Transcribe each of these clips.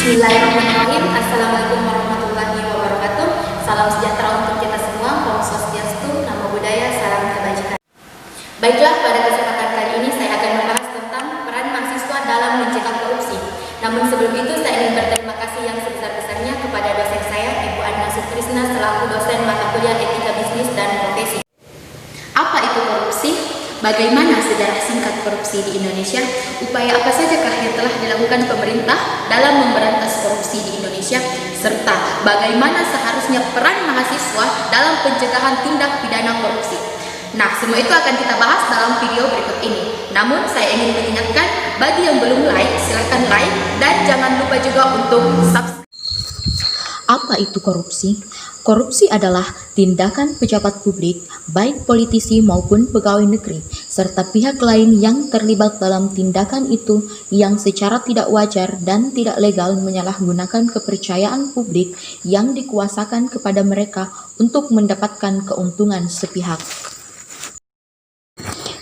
Bismillahirrahmanirrahim. Assalamualaikum warahmatullahi wabarakatuh. Salam sejahtera untuk kita semua. Om Swastiastu, Namo Buddhaya, salam kebajikan. Baiklah, pada kesempatan kali ini saya akan membahas tentang peran mahasiswa dalam mencegah korupsi. Namun sebelum itu saya ingin berterima kasih yang sebesar-besarnya kepada dosen saya, Ibu Anna Sutrisna, selaku dosen mata kuliah Etika Bisnis dan Profesi. Apa itu korupsi? Bagaimana sejarah singkat korupsi di Indonesia? Upaya apa sajakah yang telah dilakukan pemerintah dalam memberantas korupsi di Indonesia? Serta bagaimana seharusnya peran mahasiswa dalam pencegahan tindak pidana korupsi? Nah, semua itu akan kita bahas dalam video berikut ini. Namun, saya ingin mengingatkan, bagi yang belum like, silahkan like, dan jangan lupa juga untuk subscribe. Apa itu korupsi? Korupsi adalah tindakan pejabat publik, baik politisi maupun pegawai negeri, serta pihak lain yang terlibat dalam tindakan itu yang secara tidak wajar dan tidak legal menyalahgunakan kepercayaan publik yang dikuasakan kepada mereka untuk mendapatkan keuntungan sepihak.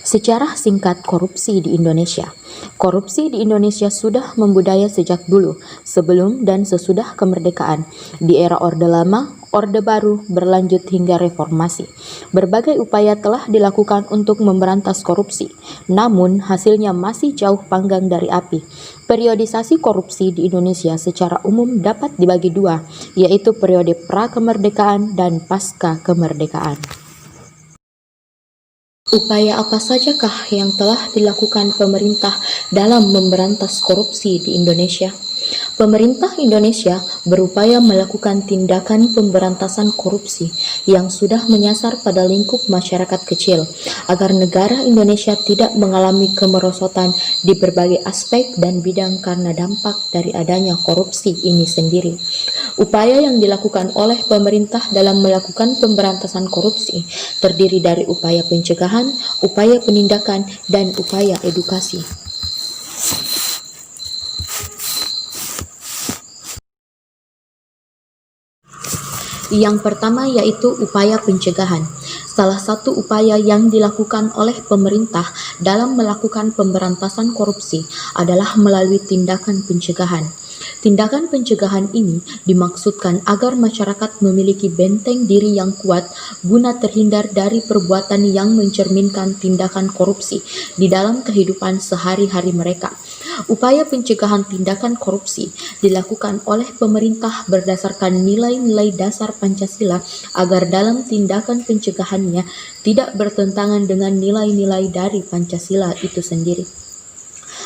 Sejarah singkat korupsi di Indonesia. Korupsi di Indonesia sudah membudaya sejak dulu, sebelum dan sesudah kemerdekaan. Di era Orde Lama, Orde Baru, berlanjut hingga reformasi. Berbagai upaya telah dilakukan untuk memberantas korupsi, namun hasilnya masih jauh panggang dari api. Periodisasi korupsi di Indonesia secara umum dapat dibagi dua, yaitu periode pra-kemerdekaan dan pasca kemerdekaan. Upaya apa sajakah yang telah dilakukan pemerintah dalam memberantas korupsi di Indonesia? Pemerintah Indonesia berupaya melakukan tindakan pemberantasan korupsi yang sudah menyasar pada lingkup masyarakat kecil, agar negara Indonesia tidak mengalami kemerosotan di berbagai aspek dan bidang karena dampak dari adanya korupsi ini sendiri. Upaya yang dilakukan oleh pemerintah dalam melakukan pemberantasan korupsi terdiri dari upaya pencegahan, upaya penindakan, dan upaya edukasi. Yang pertama yaitu upaya pencegahan. Salah satu upaya yang dilakukan oleh pemerintah dalam melakukan pemberantasan korupsi adalah melalui tindakan pencegahan. Tindakan pencegahan ini dimaksudkan agar masyarakat memiliki benteng diri yang kuat guna terhindar dari perbuatan yang mencerminkan tindakan korupsi di dalam kehidupan sehari-hari mereka. Upaya pencegahan tindakan korupsi dilakukan oleh pemerintah berdasarkan nilai-nilai dasar Pancasila agar dalam tindakan pencegahannya tidak bertentangan dengan nilai-nilai dari Pancasila itu sendiri.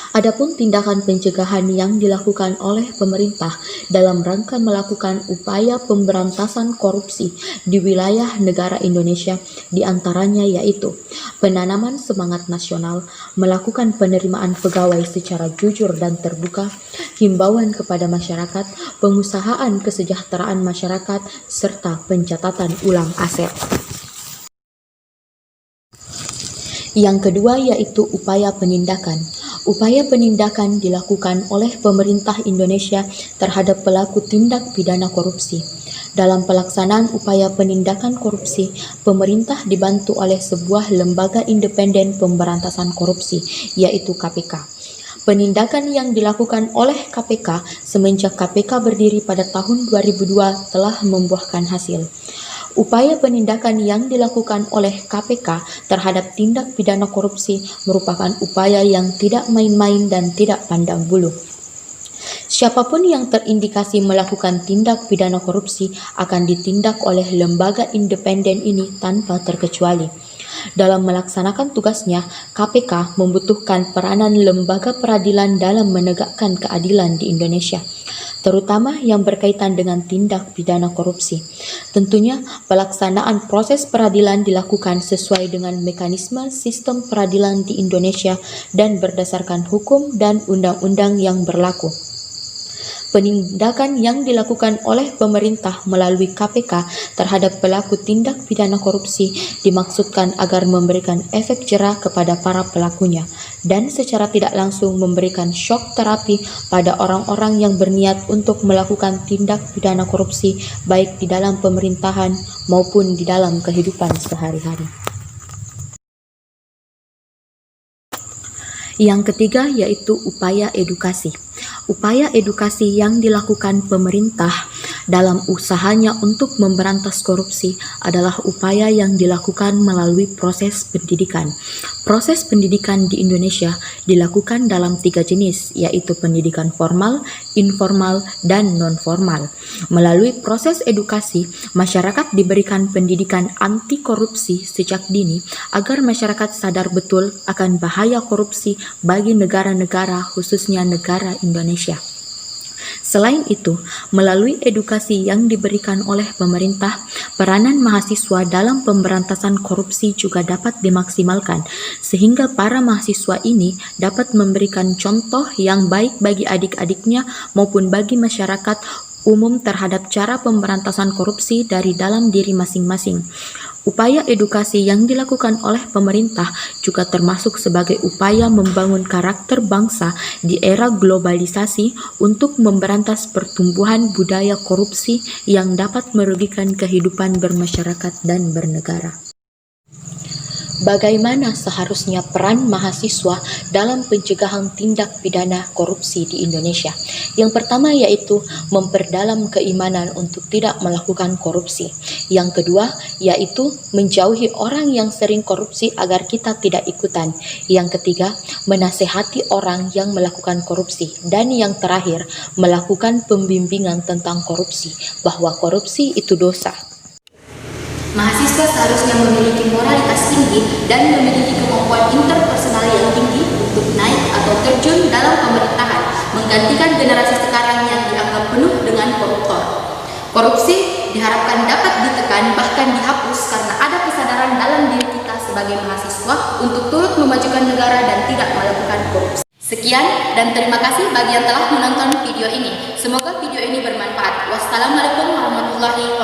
Adapun tindakan pencegahan yang dilakukan oleh pemerintah dalam rangka melakukan upaya pemberantasan korupsi di wilayah negara Indonesia diantaranya yaitu penanaman semangat nasional, melakukan penerimaan pegawai secara jujur dan terbuka, himbauan kepada masyarakat, pengusahaan kesejahteraan masyarakat, serta pencatatan ulang aset. Yang kedua yaitu upaya penindakan. Upaya penindakan dilakukan oleh pemerintah Indonesia terhadap pelaku tindak pidana korupsi. Dalam pelaksanaan upaya penindakan korupsi, pemerintah dibantu oleh sebuah lembaga independen pemberantasan korupsi, yaitu KPK. Penindakan yang dilakukan oleh KPK semenjak KPK berdiri pada tahun 2002 telah membuahkan hasil. Upaya penindakan yang dilakukan oleh KPK terhadap tindak pidana korupsi merupakan upaya yang tidak main-main dan tidak pandang bulu. Siapapun yang terindikasi melakukan tindak pidana korupsi akan ditindak oleh lembaga independen ini tanpa terkecuali. Dalam melaksanakan tugasnya, KPK membutuhkan peranan lembaga peradilan dalam menegakkan keadilan di Indonesia, terutama yang berkaitan dengan tindak pidana korupsi. Tentunya, pelaksanaan proses peradilan dilakukan sesuai dengan mekanisme sistem peradilan di Indonesia dan berdasarkan hukum dan undang-undang yang berlaku. Penindakan yang dilakukan oleh pemerintah melalui KPK terhadap pelaku tindak pidana korupsi dimaksudkan agar memberikan efek jera kepada para pelakunya dan secara tidak langsung memberikan shock terapi pada orang-orang yang berniat untuk melakukan tindak pidana korupsi baik di dalam pemerintahan maupun di dalam kehidupan sehari-hari. Yang ketiga yaitu upaya edukasi. Upaya edukasi yang dilakukan pemerintah dalam usahanya untuk memberantas korupsi adalah upaya yang dilakukan melalui proses pendidikan. Proses pendidikan di Indonesia dilakukan dalam 3 jenis, yaitu pendidikan formal, informal, dan non-formal. Melalui proses edukasi, masyarakat diberikan pendidikan anti korupsi sejak dini agar masyarakat sadar betul akan bahaya korupsi bagi negara-negara, khususnya negara Indonesia. Selain itu, melalui edukasi yang diberikan oleh pemerintah, peranan mahasiswa dalam pemberantasan korupsi juga dapat dimaksimalkan, sehingga para mahasiswa ini dapat memberikan contoh yang baik bagi adik-adiknya maupun bagi masyarakat umum terhadap cara pemberantasan korupsi dari dalam diri masing-masing. Upaya edukasi yang dilakukan oleh pemerintah juga termasuk sebagai upaya membangun karakter bangsa di era globalisasi untuk memberantas pertumbuhan budaya korupsi yang dapat merugikan kehidupan bermasyarakat dan bernegara. Bagaimana seharusnya peran mahasiswa dalam pencegahan tindak pidana korupsi di Indonesia? Yang pertama yaitu memperdalam keimanan untuk tidak melakukan korupsi. Yang kedua yaitu menjauhi orang yang sering korupsi agar kita tidak ikutan. Yang ketiga, menasehati orang yang melakukan korupsi. Dan yang terakhir, melakukan pembimbingan tentang korupsi, bahwa korupsi itu dosa. Mahasiswa seharusnya memiliki moralitas tinggi dan memiliki kemampuan interpersonal yang tinggi untuk naik atau terjun dalam pemerintahan, menggantikan generasi sekarang yang dianggap penuh dengan koruptor. Korupsi diharapkan dapat ditekan bahkan dihapus karena ada kesadaran dalam diri kita sebagai mahasiswa untuk turut memajukan negara dan tidak melakukan korupsi. Sekian dan terima kasih bagi yang telah menonton video ini. Semoga video ini bermanfaat. Wassalamualaikum warahmatullahi wabarakatuh.